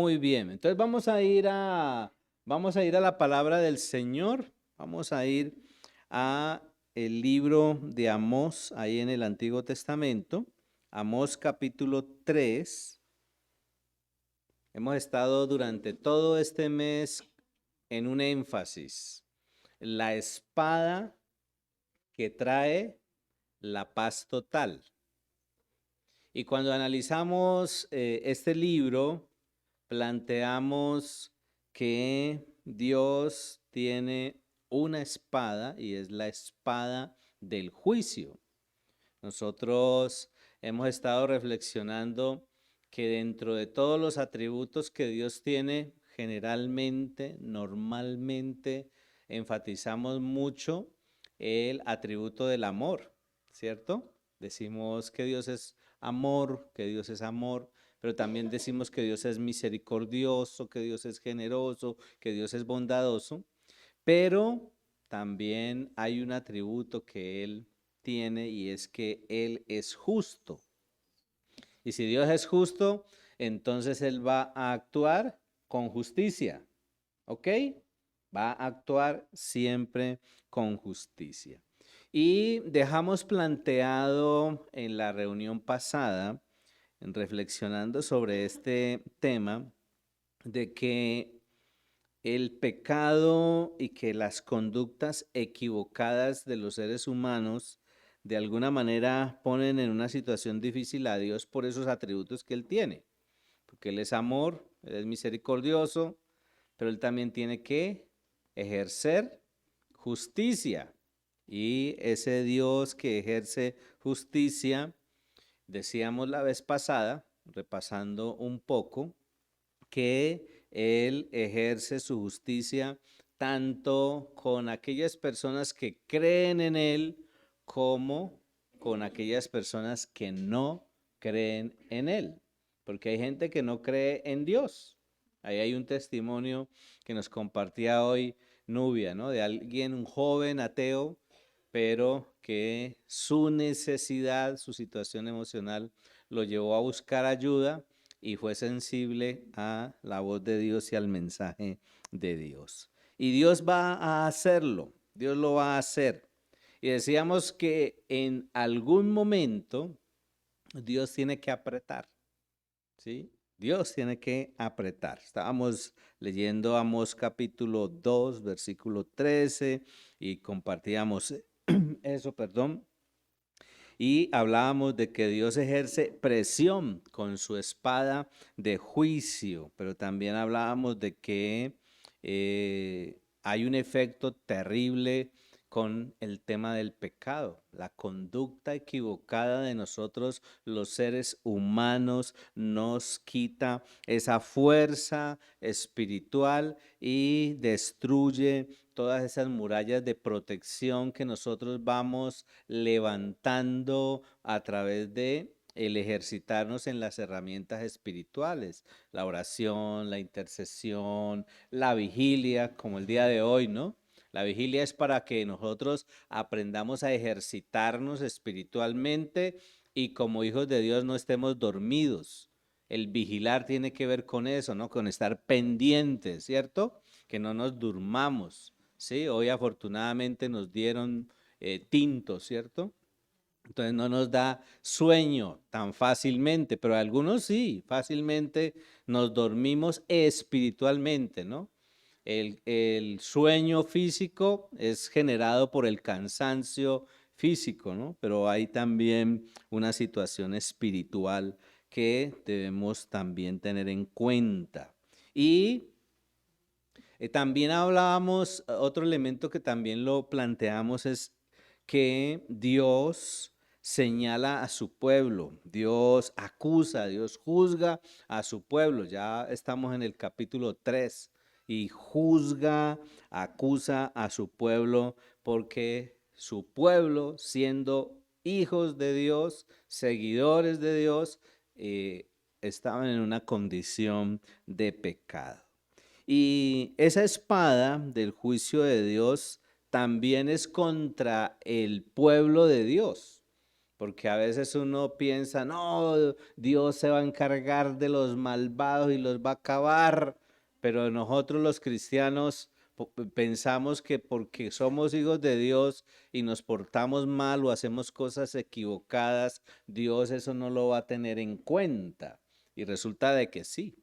Muy bien. Entonces vamos a ir a la palabra del Señor. Vamos a ir a el libro de Amós, ahí en el Antiguo Testamento. Amós capítulo 3. Hemos estado durante todo este mes en un énfasis. La espada que trae la paz total. Y cuando analizamos este libro, planteamos que Dios tiene una espada y es la espada del juicio. Nosotros hemos estado reflexionando que dentro de todos los atributos que Dios tiene, generalmente, normalmente, enfatizamos mucho el atributo del amor, ¿cierto? Decimos que Dios es amor, que Dios es amor, pero también decimos que Dios es misericordioso, que Dios es generoso, que Dios es bondadoso, pero también hay un atributo que Él tiene y es que Él es justo. Y si Dios es justo, entonces Él va a actuar con justicia, ¿ok? Va a actuar siempre con justicia. Y dejamos planteado en la reunión pasada, reflexionando sobre este tema, de que el pecado y que las conductas equivocadas de los seres humanos de alguna manera ponen en una situación difícil a Dios por esos atributos que Él tiene. Porque Él es amor, Él es misericordioso, pero Él también tiene que ejercer justicia. Y ese Dios que ejerce justicia, decíamos la vez pasada, repasando un poco, que Él ejerce su justicia tanto con aquellas personas que creen en Él como con aquellas personas que no creen en Él. Porque hay gente que no cree en Dios. Ahí hay un testimonio que nos compartía hoy Nubia, ¿no? De alguien, un joven ateo, pero que su necesidad, su situación emocional lo llevó a buscar ayuda y fue sensible a la voz de Dios y al mensaje de Dios. Y Dios va a hacerlo, Dios lo va a hacer. Y decíamos que en algún momento Dios tiene que apretar, ¿sí? Dios tiene que apretar. Estábamos leyendo Amós capítulo 2, versículo 13 y compartíamos eso, perdón. Y hablábamos de que Dios ejerce presión con su espada de juicio, pero también hablábamos de que hay un efecto terrible con el tema del pecado. La conducta equivocada de nosotros, los seres humanos, nos quita esa fuerza espiritual y destruye todas esas murallas de protección que nosotros vamos levantando a través de el ejercitarnos en las herramientas espirituales, la oración, la intercesión, la vigilia, como el día de hoy, ¿no? La vigilia es para que nosotros aprendamos a ejercitarnos espiritualmente y como hijos de Dios no estemos dormidos. El vigilar tiene que ver con eso, ¿no? Con estar pendientes, ¿cierto? Que no nos durmamos, ¿sí? Hoy afortunadamente nos dieron tinto, ¿cierto? Entonces no nos da sueño tan fácilmente, pero algunos sí, fácilmente nos dormimos espiritualmente, ¿no? El sueño físico es generado por el cansancio físico, ¿no? Pero hay también una situación espiritual que debemos también tener en cuenta. Y también hablábamos, otro elemento que también lo planteamos es que Dios señala a su pueblo, Dios acusa, Dios juzga a su pueblo. Ya estamos en el capítulo 3 y juzga, acusa a su pueblo porque su pueblo, siendo hijos de Dios, seguidores de Dios, estaban en una condición de pecado. Y esa espada del juicio de Dios también es contra el pueblo de Dios, porque a veces uno piensa, no, Dios se va a encargar de los malvados y los va a acabar, pero nosotros los cristianos pensamos que porque somos hijos de Dios y nos portamos mal o hacemos cosas equivocadas, Dios eso no lo va a tener en cuenta. Y resulta de que sí.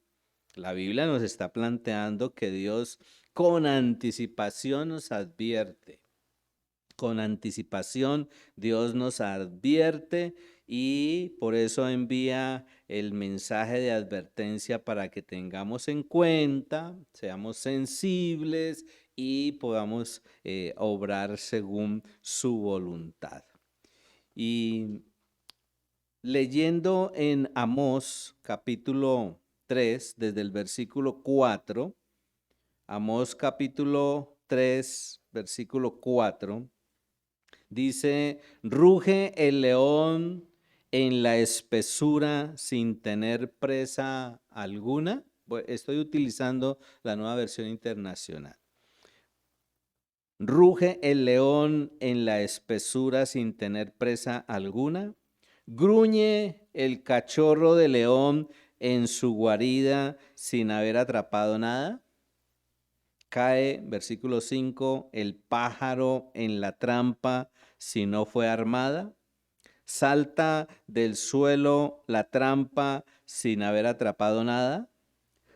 La Biblia nos está planteando que Dios con anticipación nos advierte. Con anticipación Dios nos advierte y por eso envía el mensaje de advertencia para que tengamos en cuenta, seamos sensibles y podamos obrar según su voluntad. Y leyendo en Amós capítulo 3, desde el versículo 4, Amós capítulo 3, versículo 4, dice, ruge el león en la espesura sin tener presa alguna. Estoy utilizando la Nueva Versión Internacional. Ruge el león en la espesura sin tener presa alguna. Gruñe el cachorro de león en su guarida sin haber atrapado nada. Cae, versículo 5, el pájaro en la trampa si no fue armada. Salta del suelo la trampa sin haber atrapado nada.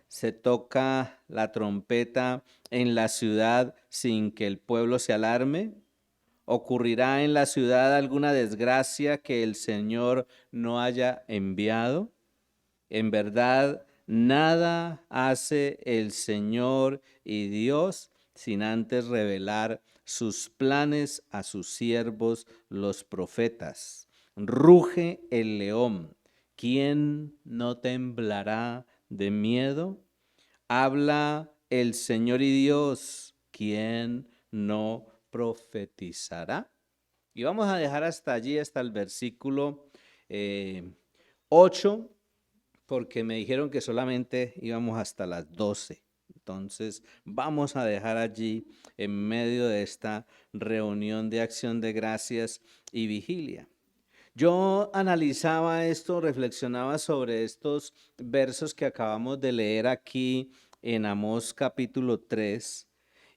Se toca la trompeta en la ciudad sin que el pueblo se alarme. ¿Ocurrirá en la ciudad alguna desgracia que el Señor no haya enviado? En verdad, nada hace el Señor y Dios sin antes revelar sus planes a sus siervos los profetas. Ruge el león, ¿quién no temblará de miedo? Habla el Señor y Dios, ¿quién no profetizará? Y vamos a dejar hasta allí, hasta el versículo 8, porque me dijeron que solamente íbamos hasta las 12. Entonces vamos a dejar allí en medio de esta reunión de acción de gracias y vigilia. Yo analizaba esto, reflexionaba sobre estos versos que acabamos de leer aquí en Amós capítulo 3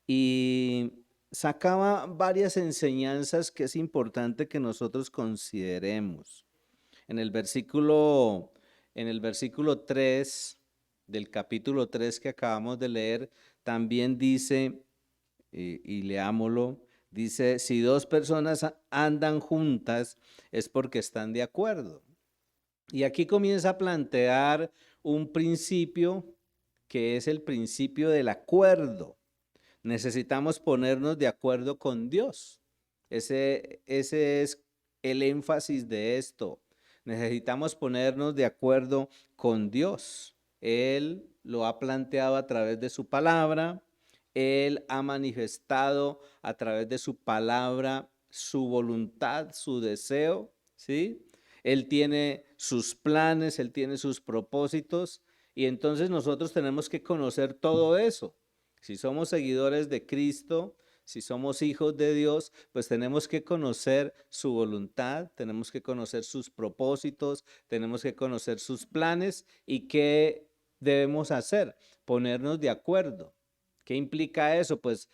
y sacaba varias enseñanzas que es importante que nosotros consideremos. En el versículo 3 del capítulo 3 que acabamos de leer, también dice, y leámoslo, dice, si dos personas andan juntas es porque están de acuerdo. Y aquí comienza a plantear un principio que es el principio del acuerdo. Necesitamos ponernos de acuerdo con Dios. Ese es el énfasis de esto. Necesitamos ponernos de acuerdo con Dios. Él lo ha planteado a través de su palabra. Él ha manifestado a través de su palabra su voluntad, su deseo, ¿sí? Él tiene sus planes, Él tiene sus propósitos y entonces nosotros tenemos que conocer todo eso. Si somos seguidores de Cristo, si somos hijos de Dios, pues tenemos que conocer su voluntad, tenemos que conocer sus propósitos, tenemos que conocer sus planes y qué debemos hacer, ponernos de acuerdo. ¿Qué implica eso? Pues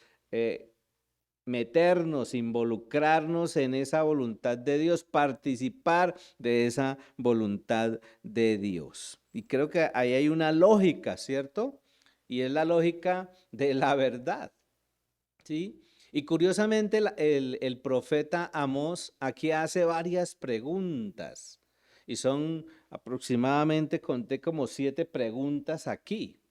meternos, involucrarnos en esa voluntad de Dios, participar de esa voluntad de Dios. Y creo que ahí hay una lógica, ¿cierto? Y es la lógica de la verdad, ¿sí? Y curiosamente el profeta Amós aquí hace varias preguntas y son aproximadamente, conté como 7 preguntas aquí.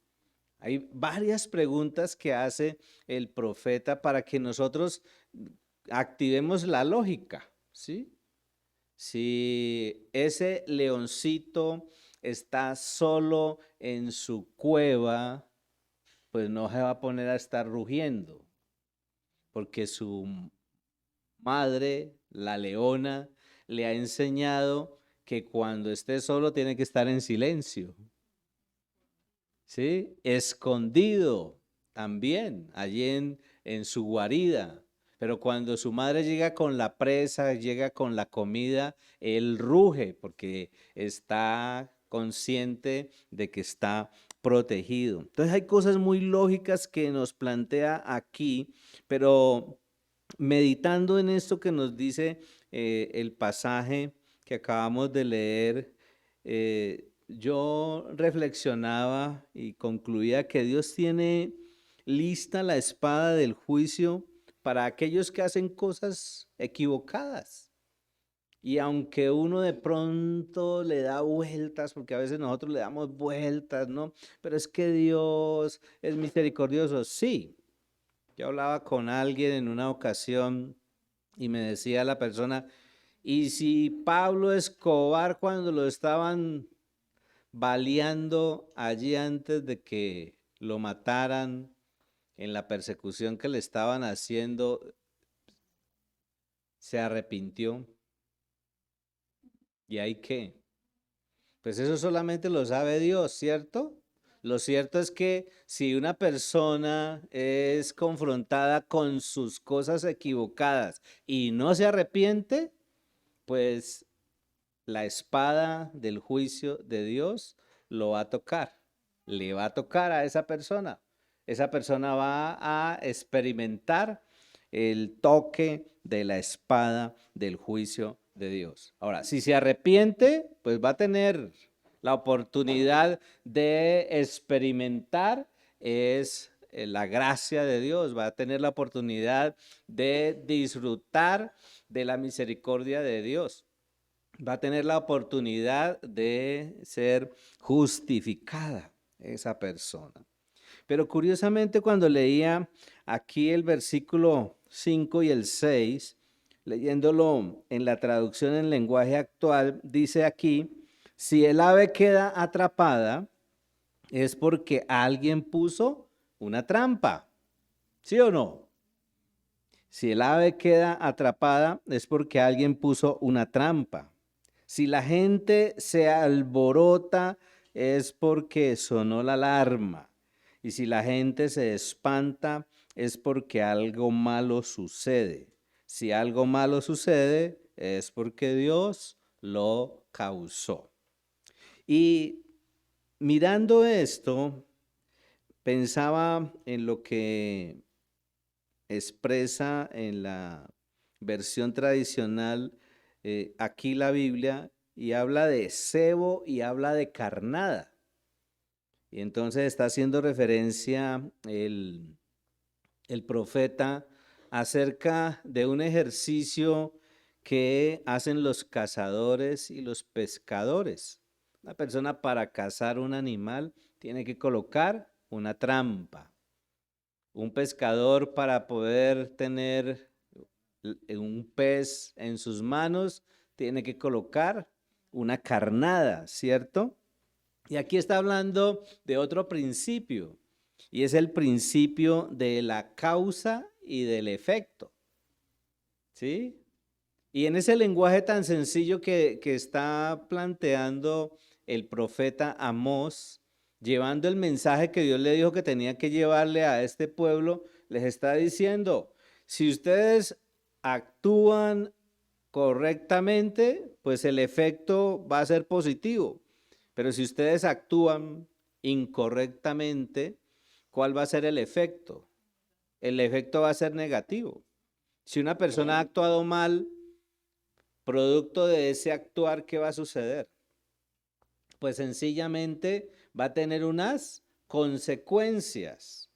Hay varias preguntas que hace el profeta para que nosotros activemos la lógica, ¿sí? Si ese leoncito está solo en su cueva, pues no se va a poner a estar rugiendo, porque su madre, la leona, le ha enseñado que cuando esté solo tiene que estar en silencio, ¿sí? Escondido también, allí en su guarida. pero cuando su madre llega con la presa, llega con la comida, él ruge porque está consciente de que está protegido. Entonces hay cosas muy lógicas que nos plantea aquí, pero meditando en esto que nos dice el pasaje que acabamos de leer, yo reflexionaba y concluía que Dios tiene lista la espada del juicio para aquellos que hacen cosas equivocadas. Y aunque uno de pronto le da vueltas, porque a veces nosotros le damos vueltas, ¿no? Pero es que Dios es misericordioso. Sí, yo hablaba con alguien en una ocasión y me decía la persona, ¿y si Pablo Escobar cuando lo estaban baleando allí antes de que lo mataran en la persecución que le estaban haciendo, se arrepintió? ¿Y hay qué? Pues eso solamente lo sabe Dios, ¿cierto? Lo cierto es que si una persona es confrontada con sus cosas equivocadas y no se arrepiente, pues la espada del juicio de Dios lo va a tocar, le va a tocar a esa persona. Esa persona va a experimentar el toque de la espada del juicio de Dios. Ahora, si se arrepiente, pues va a tener la oportunidad de experimentar es la gracia de Dios, va a tener la oportunidad de disfrutar de la misericordia de Dios, va a tener la oportunidad de ser justificada esa persona. Pero curiosamente cuando leía aquí el versículo 5 y el 6, leyéndolo en la traducción en lenguaje actual, dice aquí, si el ave queda atrapada es porque alguien puso una trampa, ¿sí o no? Si el ave queda atrapada es porque alguien puso una trampa. Si la gente se alborota es porque sonó la alarma. Y si la gente se espanta es porque algo malo sucede. Si algo malo sucede es porque Dios lo causó. Y mirando esto, pensaba en lo que expresa en la versión tradicional aquí la Biblia y habla de cebo y habla de carnada. Y entonces está haciendo referencia el profeta acerca de un ejercicio que hacen los cazadores y los pescadores. Una persona para cazar un animal tiene que colocar una trampa. Un pescador para poder tener un pez en sus manos tiene que colocar una carnada, ¿cierto? Y aquí está hablando de otro principio, y es el principio de la causa y del efecto, ¿sí? Y en ese lenguaje tan sencillo que está planteando el profeta Amós, llevando el mensaje que Dios le dijo que tenía que llevarle a este pueblo, les está diciendo, si ustedes actúan correctamente, pues el efecto va a ser positivo. Pero si ustedes actúan incorrectamente, ¿cuál va a ser el efecto? El efecto va a ser negativo. Si una persona ha actuado mal, producto de ese actuar, ¿qué va a suceder? Pues sencillamente va a tener unas consecuencias.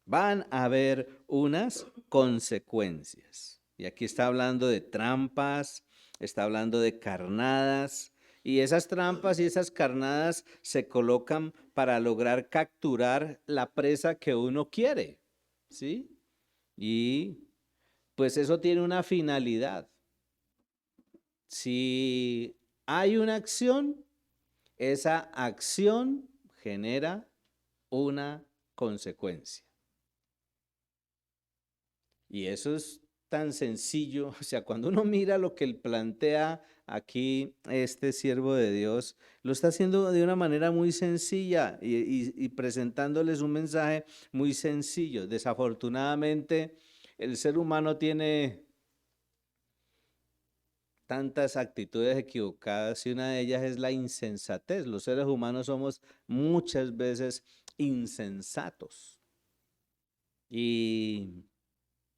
Van a haber unas consecuencias. Y aquí está hablando de trampas, está hablando de carnadas, y esas trampas y esas carnadas se colocan para lograr capturar la presa que uno quiere, ¿sí? Y pues eso tiene una finalidad. Si hay una acción, esa acción genera una consecuencia. Y eso es tan sencillo, o sea, cuando uno mira lo que él plantea aquí este siervo de Dios, lo está haciendo de una manera muy sencilla y presentándoles un mensaje muy sencillo. Desafortunadamente, El ser humano tiene tantas actitudes equivocadas y una de ellas es la insensatez. Los seres humanos somos muchas veces insensatos. Y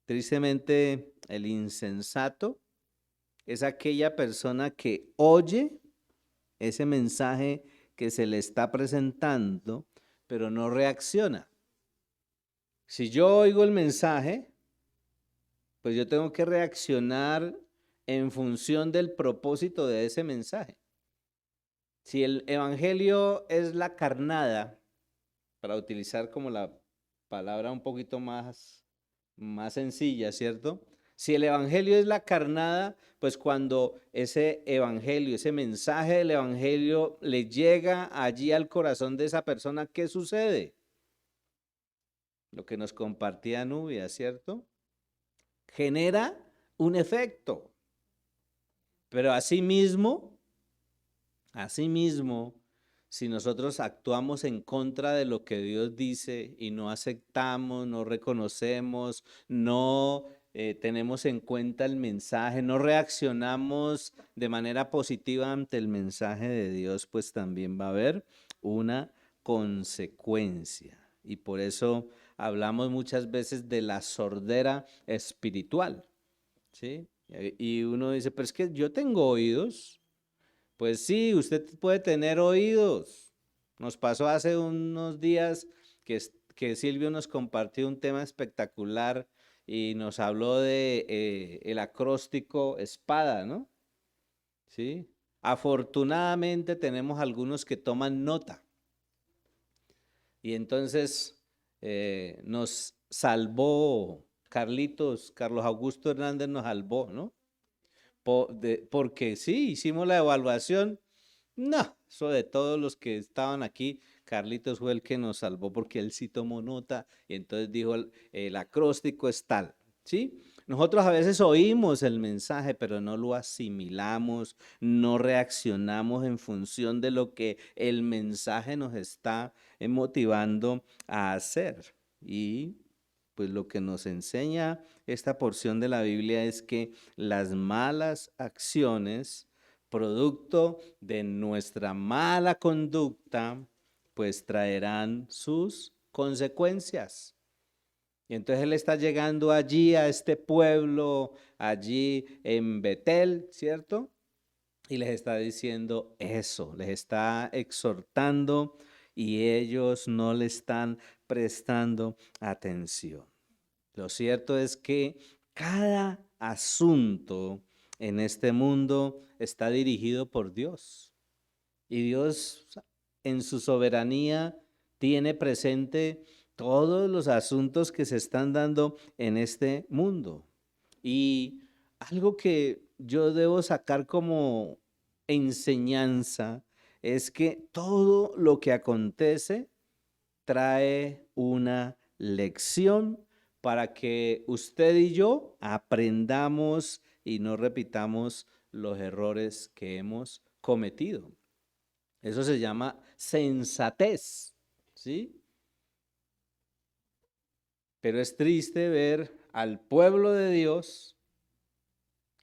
tristemente el insensato es aquella persona que oye ese mensaje que se le está presentando, pero no reacciona. Si yo oigo el mensaje, pues yo tengo que reaccionar en función del propósito de ese mensaje. Si el evangelio es la carnada, para utilizar como la palabra un poquito más sencilla, ¿cierto? Si el evangelio es la carnada, pues cuando ese evangelio, ese mensaje del evangelio le llega allí al corazón de esa persona, ¿qué sucede? Lo que nos compartía Nubia, ¿cierto? Genera un efecto. Pero asimismo, si nosotros actuamos en contra de lo que Dios dice y no aceptamos, no reconocemos, no tenemos en cuenta el mensaje, no reaccionamos de manera positiva ante el mensaje de Dios, pues también va a haber una consecuencia. Y por eso hablamos muchas veces de la sordera espiritual, ¿sí? Y uno dice, pero es que yo tengo oídos. Pues sí, usted puede tener oídos. Nos pasó hace unos días que Silvio nos compartió un tema espectacular y nos habló de el acróstico espada, ¿no? Sí. Afortunadamente tenemos algunos que toman nota y entonces nos salvó Carlos Augusto Hernández nos salvó, ¿no? Porque sí, hicimos la evaluación. No, eso de todos los que estaban aquí, Carlitos fue el que nos salvó porque él sí tomó nota y entonces dijo el acróstico es tal, ¿sí? Nosotros a veces oímos el mensaje, pero no lo asimilamos, no reaccionamos en función de lo que el mensaje nos está motivando a hacer. Y pues lo que nos enseña esta porción de la Biblia es que las malas acciones, producto de nuestra mala conducta, pues traerán sus consecuencias. Y entonces él está llegando allí a este pueblo, allí en Betel, ¿cierto? Y les está diciendo eso, les está exhortando y ellos no le están prestando atención. Lo cierto es que cada asunto en este mundo está dirigido por Dios. Y Dios en su soberanía tiene presente todos los asuntos que se están dando en este mundo. Y algo que yo debo sacar como enseñanza es que todo lo que acontece trae una lección para que usted y yo aprendamos y no repitamos los errores que hemos cometido. Eso se llama sensatez, ¿sí? Pero es triste ver al pueblo de Dios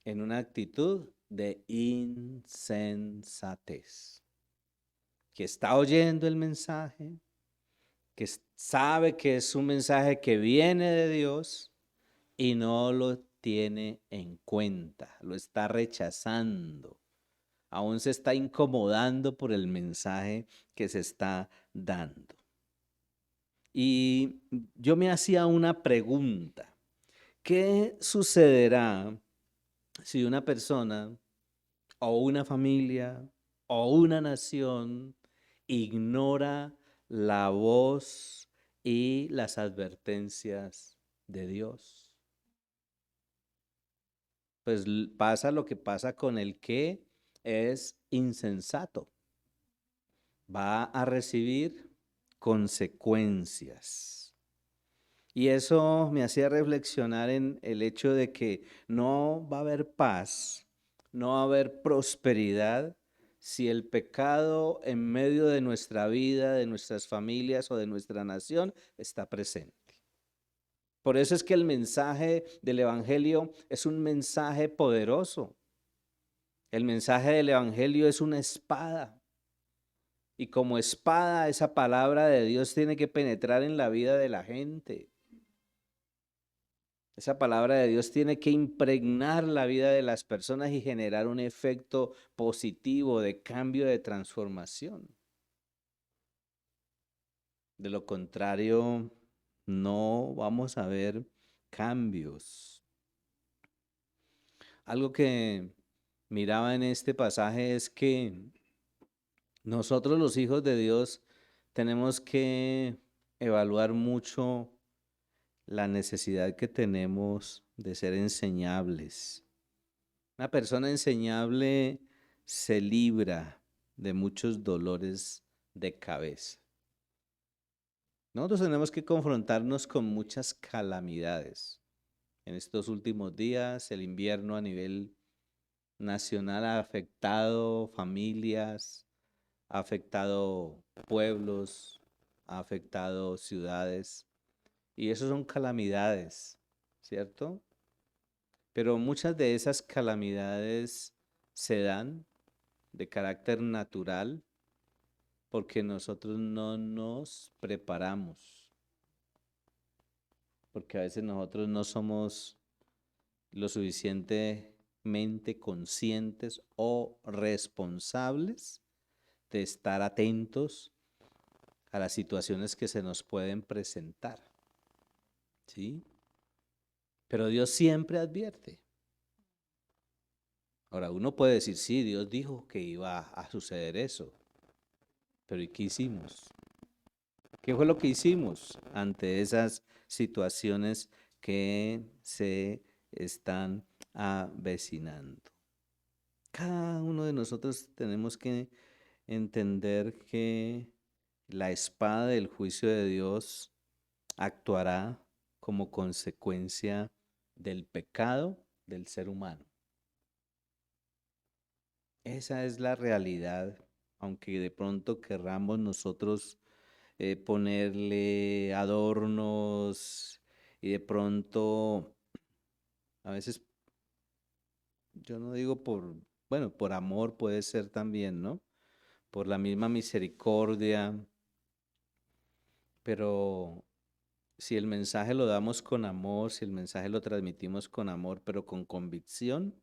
en una actitud de insensatez, que está oyendo el mensaje, que sabe que es un mensaje que viene de Dios y no lo tiene en cuenta, lo está rechazando, aún se está incomodando por el mensaje que se está dando. Y yo me hacía una pregunta, ¿qué sucederá si una persona o una familia o una nación ignora la voz y las advertencias de Dios? Pues pasa lo que pasa con el que es insensato. Va a recibir consecuencias. Y eso me hacía reflexionar en el hecho de que no va a haber paz, no va a haber prosperidad si el pecado en medio de nuestra vida, de nuestras familias o de nuestra nación está presente. Por eso es que el mensaje del Evangelio es un mensaje poderoso. El mensaje del Evangelio es una espada. Y como espada, esa palabra de Dios tiene que penetrar en la vida de la gente. Esa palabra de Dios tiene que impregnar la vida de las personas y generar un efecto positivo de cambio, de transformación. De lo contrario, no vamos a ver cambios. Algo que miraba en este pasaje es que nosotros los hijos de Dios tenemos que evaluar mucho la necesidad que tenemos de ser enseñables. Una persona enseñable se libra de muchos dolores de cabeza. Nosotros tenemos que confrontarnos con muchas calamidades. En estos últimos días, el invierno a nivel nacional ha afectado familias, ha afectado pueblos, ha afectado ciudades, y eso son calamidades, ¿cierto? Pero muchas de esas calamidades se dan de carácter natural porque nosotros no nos preparamos, porque a veces nosotros no somos lo suficientemente conscientes o responsables de estar atentos a las situaciones que se nos pueden presentar, ¿sí? Pero Dios siempre advierte. Ahora, uno puede decir, sí, Dios dijo que iba a suceder eso, pero ¿y qué hicimos? ¿Qué fue lo que hicimos ante esas situaciones que se están avecinando? Cada uno de nosotros tenemos que entender que la espada del juicio de Dios actuará como consecuencia del pecado del ser humano. Esa es la realidad, aunque de pronto querramos nosotros ponerle adornos y de pronto, a veces, yo no digo por, bueno, por amor puede ser también, ¿no? Por la misma misericordia, pero si el mensaje lo damos con amor, si el mensaje lo transmitimos con amor, pero con convicción,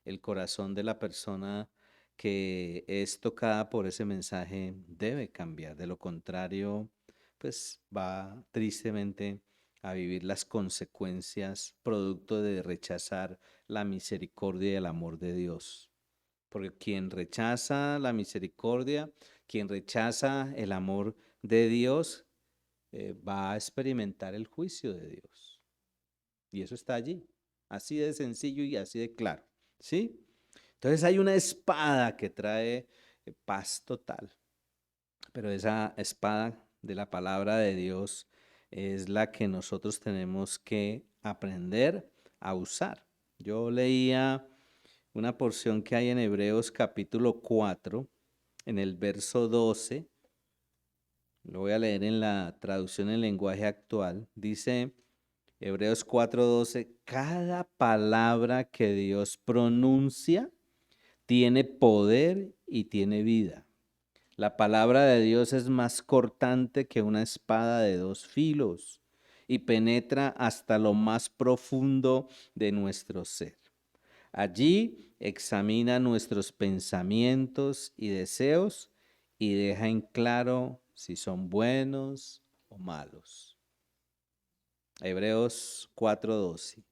el corazón de la persona que es tocada por ese mensaje debe cambiar. De lo contrario, pues va tristemente a vivir las consecuencias producto de rechazar la misericordia y el amor de Dios. Porque quien rechaza la misericordia, quien rechaza el amor de Dios, va a experimentar el juicio de Dios. Y eso está allí, así de sencillo y así de claro, ¿sí? Entonces hay una espada que trae paz total, pero esa espada de la palabra de Dios es la que nosotros tenemos que aprender a usar. Yo leía una porción que hay en Hebreos capítulo 4, en el verso 12, lo voy a leer en la traducción en lenguaje actual, dice Hebreos 4:12, cada palabra que Dios pronuncia tiene poder y tiene vida. La palabra de Dios es más cortante que una espada de dos filos y penetra hasta lo más profundo de nuestro ser. Allí examina nuestros pensamientos y deseos y deja en claro si son buenos o malos. Hebreos 4:12.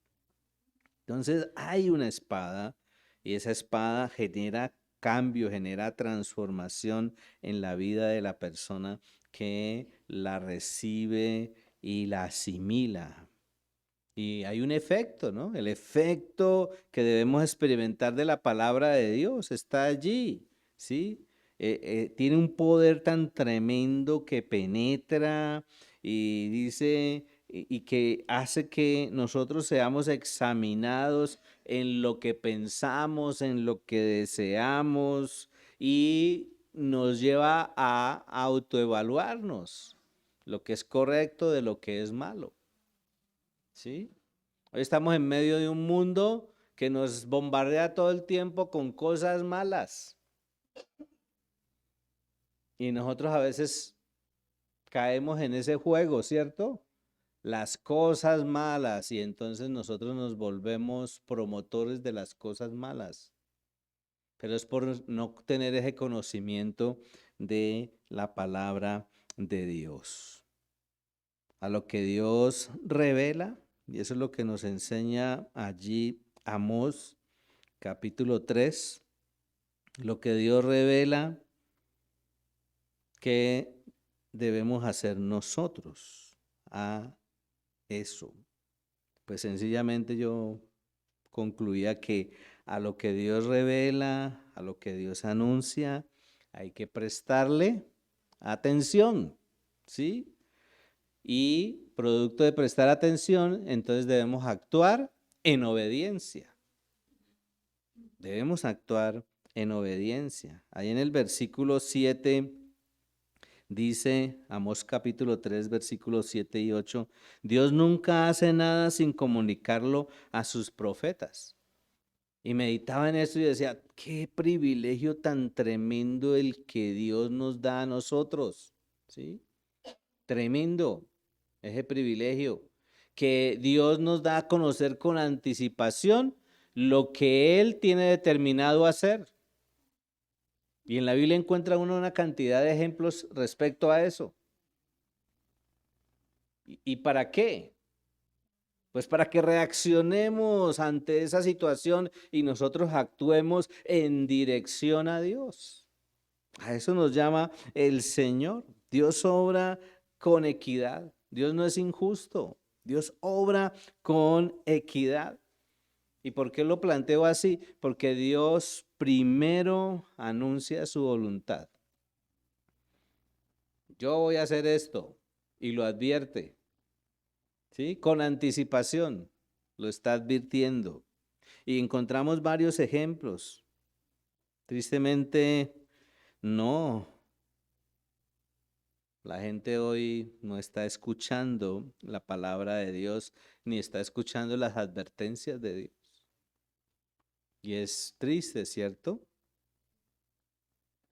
Entonces hay una espada y esa espada genera cambio, genera transformación en la vida de la persona que la recibe y la asimila. Y hay un efecto, ¿no? El efecto que debemos experimentar de la palabra de Dios está allí, ¿sí? Tiene un poder tan tremendo que penetra y dice y que hace que nosotros seamos examinados en lo que pensamos, en lo que deseamos y nos lleva a autoevaluarnos lo que es correcto de lo que es malo. ¿sí? Hoy estamos en medio de un mundo que nos bombardea todo el tiempo con cosas malas. Y nosotros a veces caemos en ese juego, ¿cierto? Las cosas malas y entonces nosotros nos volvemos promotores de las cosas malas. Pero es por no tener ese conocimiento de la palabra de Dios. A lo que Dios revela, y eso es lo que nos enseña allí Amós capítulo 3, lo que Dios revela que debemos hacer nosotros a eso. Pues sencillamente yo concluía que a lo que Dios revela, a lo que Dios anuncia, hay que prestarle atención, ¿sí? Y producto de prestar atención, entonces debemos actuar en obediencia. Debemos actuar en obediencia. Ahí en el versículo 7 dice, Amós capítulo 3, versículos 7 y 8, Dios nunca hace nada sin comunicarlo a sus profetas. Y meditaba en esto y decía, qué privilegio tan tremendo el que Dios nos da a nosotros, ¿sí? Tremendo ese privilegio, que Dios nos da a conocer con anticipación lo que Él tiene determinado hacer. Y en la Biblia encuentra uno una cantidad de ejemplos respecto a eso. ¿Y para qué? Pues para que reaccionemos ante esa situación y nosotros actuemos en dirección a Dios. A eso nos llama el Señor. Dios obra con equidad. Dios no es injusto. Dios obra con equidad. ¿Y por qué lo planteo así? Porque Dios primero anuncia su voluntad. Yo voy a hacer esto y lo advierte, ¿sí? Con anticipación lo está advirtiendo. Y encontramos varios ejemplos. Tristemente, no. La gente hoy no está escuchando la palabra de Dios ni está escuchando las advertencias de Dios. Y es triste, ¿cierto?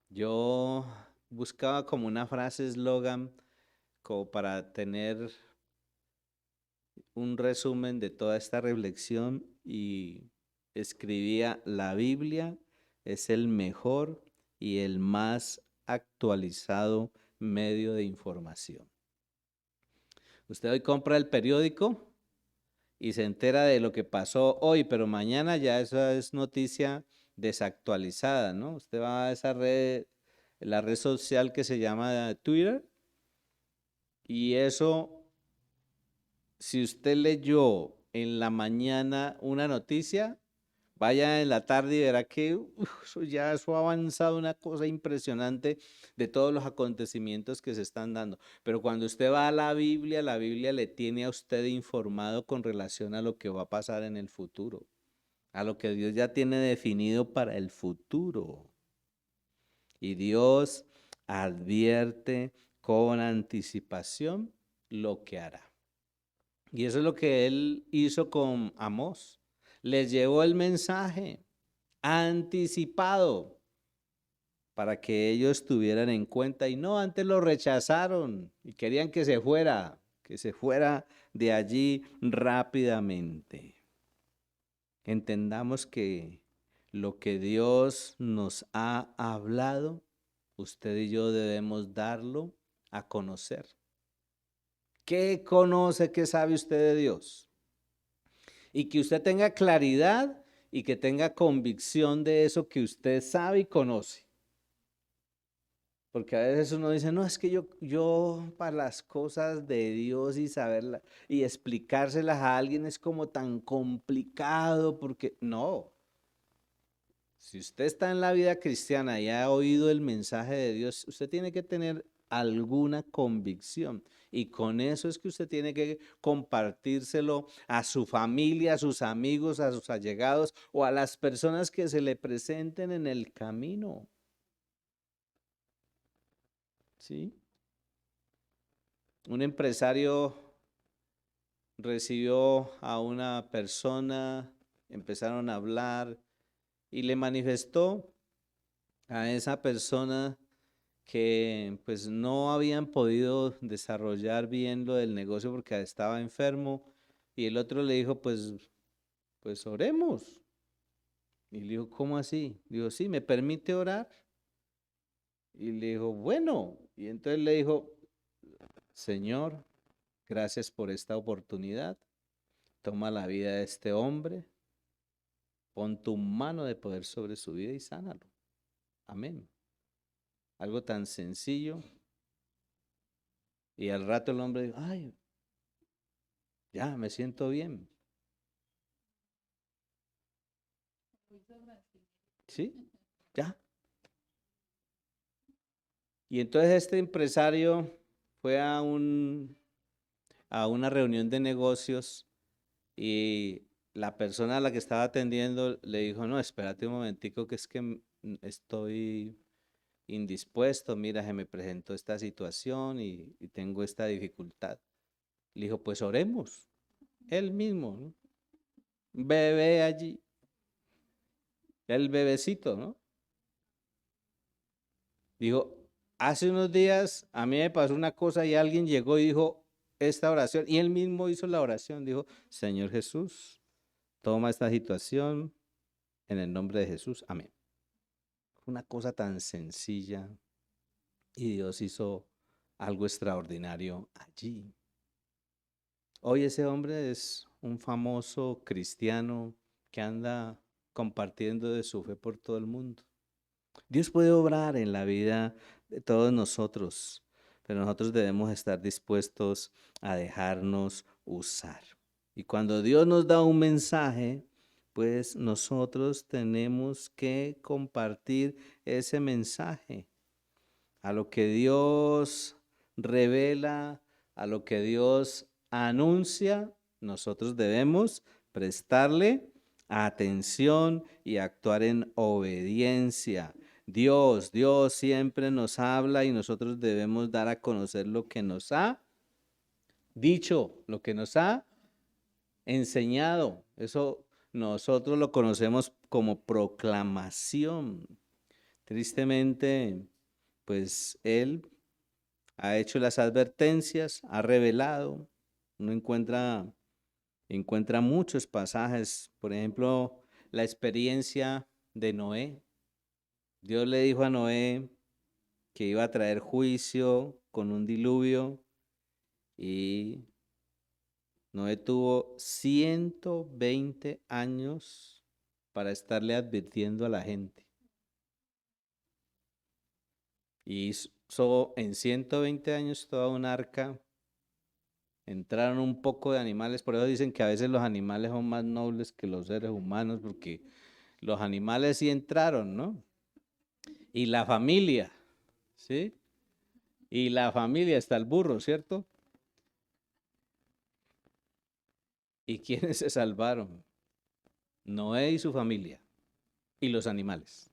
Yo buscaba como una frase eslogan como para tener un resumen de toda esta reflexión y escribía, la Biblia es el mejor y el más actualizado medio de información. Usted hoy compra el periódico y se entera de lo que pasó hoy, pero mañana ya eso es noticia desactualizada, ¿no? Usted va a esa red, la red social que se llama Twitter, y eso, si usted leyó en la mañana una noticia, vaya en la tarde y verá que eso ha avanzado una cosa impresionante de todos los acontecimientos que se están dando. Pero cuando usted va a la Biblia le tiene a usted informado con relación a lo que va a pasar en el futuro, a lo que Dios ya tiene definido para el futuro. Y Dios advierte con anticipación lo que hará. Y eso es lo que Él hizo con Amós. Les llevó el mensaje anticipado para que ellos tuvieran en cuenta y no, antes lo rechazaron y querían que se fuera de allí rápidamente. Entendamos que lo que Dios nos ha hablado, usted y yo debemos darlo a conocer. ¿Qué conoce, qué sabe usted de Dios? Y que usted tenga claridad y que tenga convicción de eso que usted sabe y conoce. Porque a veces uno dice, no, es que yo para las cosas de Dios y saberlas y explicárselas a alguien es como tan complicado, porque no. Si usted está en la vida cristiana y ha oído el mensaje de Dios, usted tiene que tener alguna convicción. Y con eso es que usted tiene que compartírselo a su familia, a sus amigos, a sus allegados o a las personas que se le presenten en el camino. ¿Sí? Un empresario recibió a una persona, empezaron a hablar y le manifestó a esa persona que pues no habían podido desarrollar bien lo del negocio porque estaba enfermo y el otro le dijo pues oremos. Y le dijo, ¿cómo así? Dijo, sí, ¿me permite orar? Y le dijo, bueno. Y entonces le dijo, Señor, gracias por esta oportunidad. Toma la vida de este hombre, pon tu mano de poder sobre su vida y sánalo. Amén. Algo tan sencillo. Y al rato el hombre dijo, ay, ya me siento bien. ¿Sí? Ya. Y entonces este empresario fue a una reunión de negocios y la persona a la que estaba atendiendo le dijo, no, espérate un momentico que es que estoy indispuesto, mira, se me presentó esta situación y tengo esta dificultad. Le dijo, pues oremos, él mismo, ¿no? Bebé allí, el bebecito, ¿no? Dijo, hace unos días a mí me pasó una cosa y alguien llegó y dijo esta oración y él mismo hizo la oración, dijo, Señor Jesús, toma esta situación en el nombre de Jesús, amén. Una cosa tan sencilla y Dios hizo algo extraordinario allí. Hoy ese hombre es un famoso cristiano que anda compartiendo de su fe por todo el mundo. Dios puede obrar en la vida de todos nosotros, pero nosotros debemos estar dispuestos a dejarnos usar. Y cuando Dios nos da un mensaje, pues nosotros tenemos que compartir ese mensaje. A lo que Dios revela, a lo que Dios anuncia, nosotros debemos prestarle atención y actuar en obediencia. Dios siempre nos habla y nosotros debemos dar a conocer lo que nos ha dicho, lo que nos ha enseñado. Eso nosotros lo conocemos como proclamación. Tristemente, pues Él ha hecho las advertencias, ha revelado. Uno encuentra muchos pasajes, por ejemplo, la experiencia de Noé. Dios le dijo a Noé que iba a traer juicio con un diluvio y Noé tuvo 120 años para estarle advirtiendo a la gente. Y hizo en 120 años toda un arca. Entraron un poco de animales, por eso dicen que a veces los animales son más nobles que los seres humanos, porque los animales sí entraron, ¿no? Y la familia, ¿sí? Y la familia, está el burro, ¿cierto? ¿Y quiénes se salvaron? Noé y su familia, y los animales,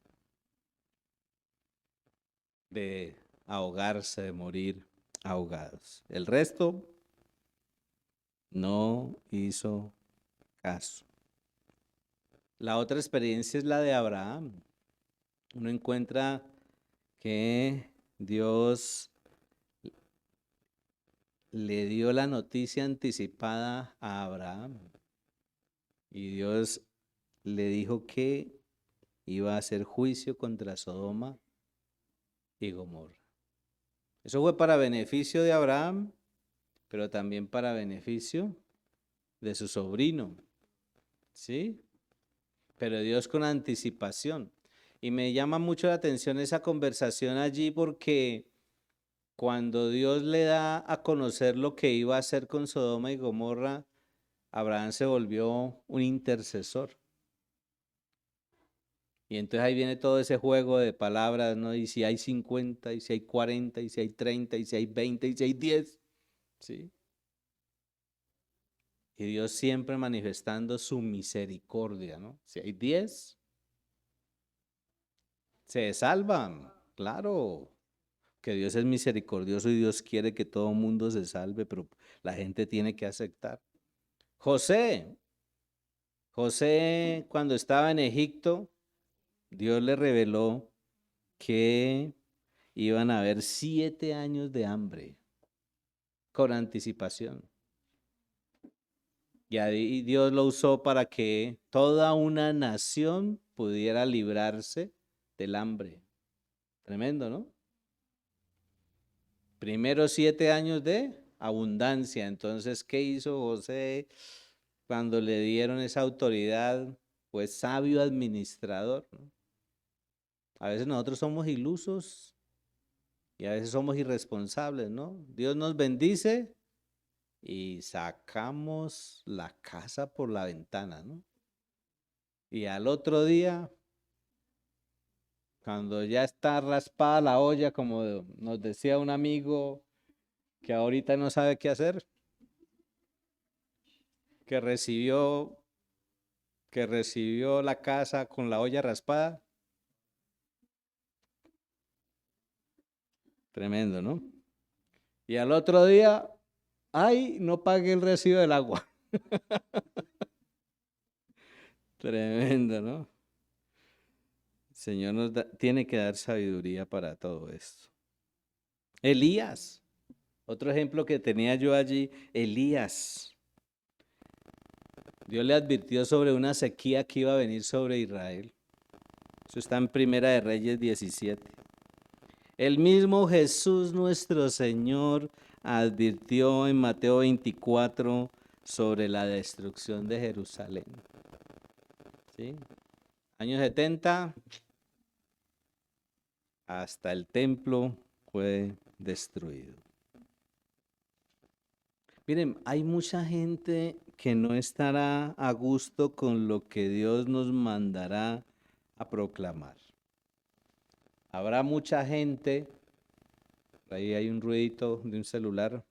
de ahogarse, de morir ahogados. El resto no hizo caso. La otra experiencia es la de Abraham. Uno encuentra que Dios le dio la noticia anticipada a Abraham y Dios le dijo que iba a hacer juicio contra Sodoma y Gomorra. Eso fue para beneficio de Abraham, pero también para beneficio de su sobrino, ¿sí? Pero Dios con anticipación. Y me llama mucho la atención esa conversación allí porque cuando Dios le da a conocer lo que iba a hacer con Sodoma y Gomorra, Abraham se volvió un intercesor. Y entonces ahí viene todo ese juego de palabras, ¿no? Y si hay 50, y si hay 40, y si hay 30, y si hay 20, y si hay 10, ¿sí? Y Dios siempre manifestando su misericordia, ¿no? Si hay 10, se salvan, claro, que Dios es misericordioso y Dios quiere que todo el mundo se salve, pero la gente tiene que aceptar. José, José cuando estaba en Egipto, Dios le reveló que iban a haber 7 años de hambre con anticipación. Y ahí Dios lo usó para que toda una nación pudiera librarse del hambre. Tremendo, ¿no? Primero 7 años de abundancia. Entonces, ¿qué hizo José cuando le dieron esa autoridad? Pues sabio administrador, ¿no? A veces nosotros somos ilusos y a veces somos irresponsables, ¿no? Dios nos bendice y sacamos la casa por la ventana, ¿no? Y al otro día, cuando ya está raspada la olla, como nos decía un amigo que ahorita no sabe qué hacer, que recibió, que recibió la casa con la olla raspada. Tremendo, ¿no? Y al otro día, ay, no pagué el recibo del agua. Tremendo, ¿no? El Señor tiene que dar sabiduría para todo esto. Elías, otro ejemplo que tenía yo allí, Elías. Dios le advirtió sobre una sequía que iba a venir sobre Israel. Eso está en Primera de Reyes 17. El mismo Jesús nuestro Señor advirtió en Mateo 24 sobre la destrucción de Jerusalén. ¿Sí? Años 70, hasta el templo fue destruido. Miren, hay mucha gente que no estará a gusto con lo que Dios nos mandará a proclamar. Habrá mucha gente, ahí hay un ruidito de un celular,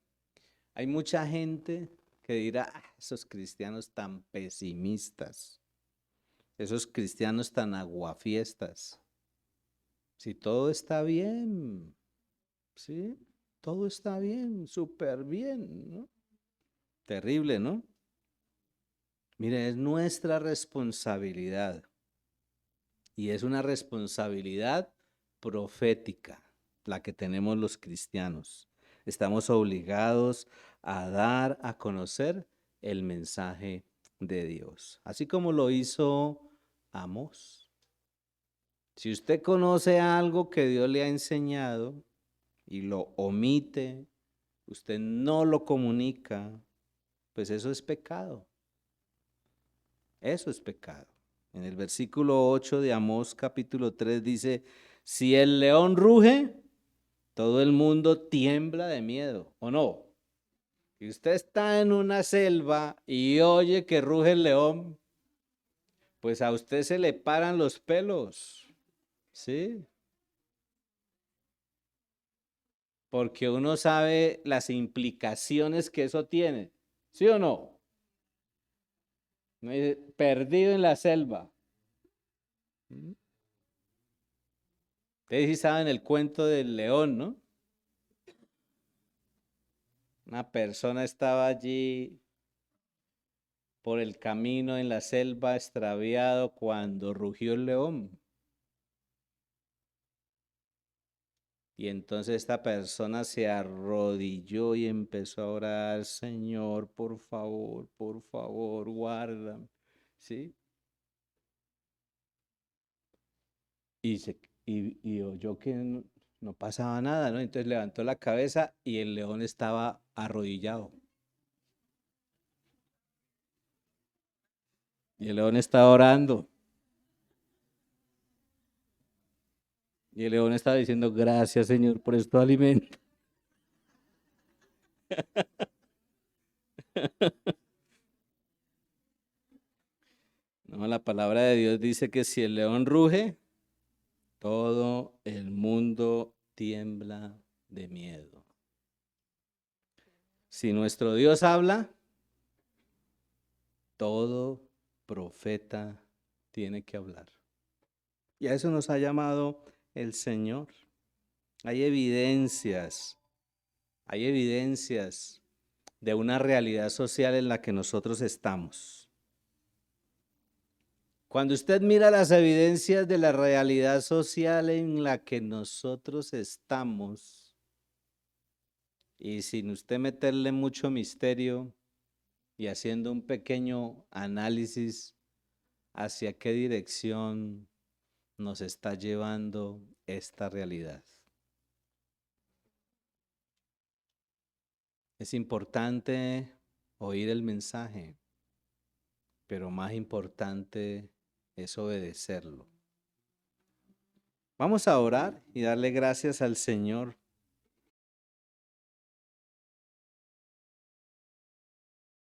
hay mucha gente que dirá, esos cristianos tan pesimistas, esos cristianos tan aguafiestas. Si todo está bien, ¿sí? Todo está bien, súper bien, ¿no? Terrible, ¿no? Mire, es nuestra responsabilidad y es una responsabilidad profética la que tenemos los cristianos. Estamos obligados a dar a conocer el mensaje de Dios, así como lo hizo Amós. Si usted conoce algo que Dios le ha enseñado y lo omite, usted no lo comunica, pues eso es pecado. Eso es pecado. En el versículo 8 de Amós capítulo 3 dice, si el león ruge, todo el mundo tiembla de miedo, ¿o no? Si usted está en una selva y oye que ruge el león, pues a usted se le paran los pelos, ¿sí? Porque uno sabe las implicaciones que eso tiene, ¿sí o no? Perdido en la selva. Ustedes sí saben el cuento del león, ¿no? Una persona estaba allí por el camino en la selva extraviado cuando rugió el león. Y entonces esta persona se arrodilló y empezó a orar, Señor, por favor, guárdame. ¿Sí? Y, y oyó que no pasaba nada, ¿no? Entonces levantó la cabeza y el león estaba arrodillado. Y el león estaba orando. Y el león estaba diciendo, gracias, Señor, por este alimento. No, la palabra de Dios dice que si el león ruge, todo el mundo tiembla de miedo. Si nuestro Dios habla, todo profeta tiene que hablar. Y a eso nos ha llamado el Señor. Hay evidencias de una realidad social en la que nosotros estamos. Cuando usted mira las evidencias de la realidad social en la que nosotros estamos, y sin usted meterle mucho misterio y haciendo un pequeño análisis hacia qué dirección nos está llevando esta realidad. Es importante oír el mensaje, pero más importante es obedecerlo. Vamos a orar y darle gracias al Señor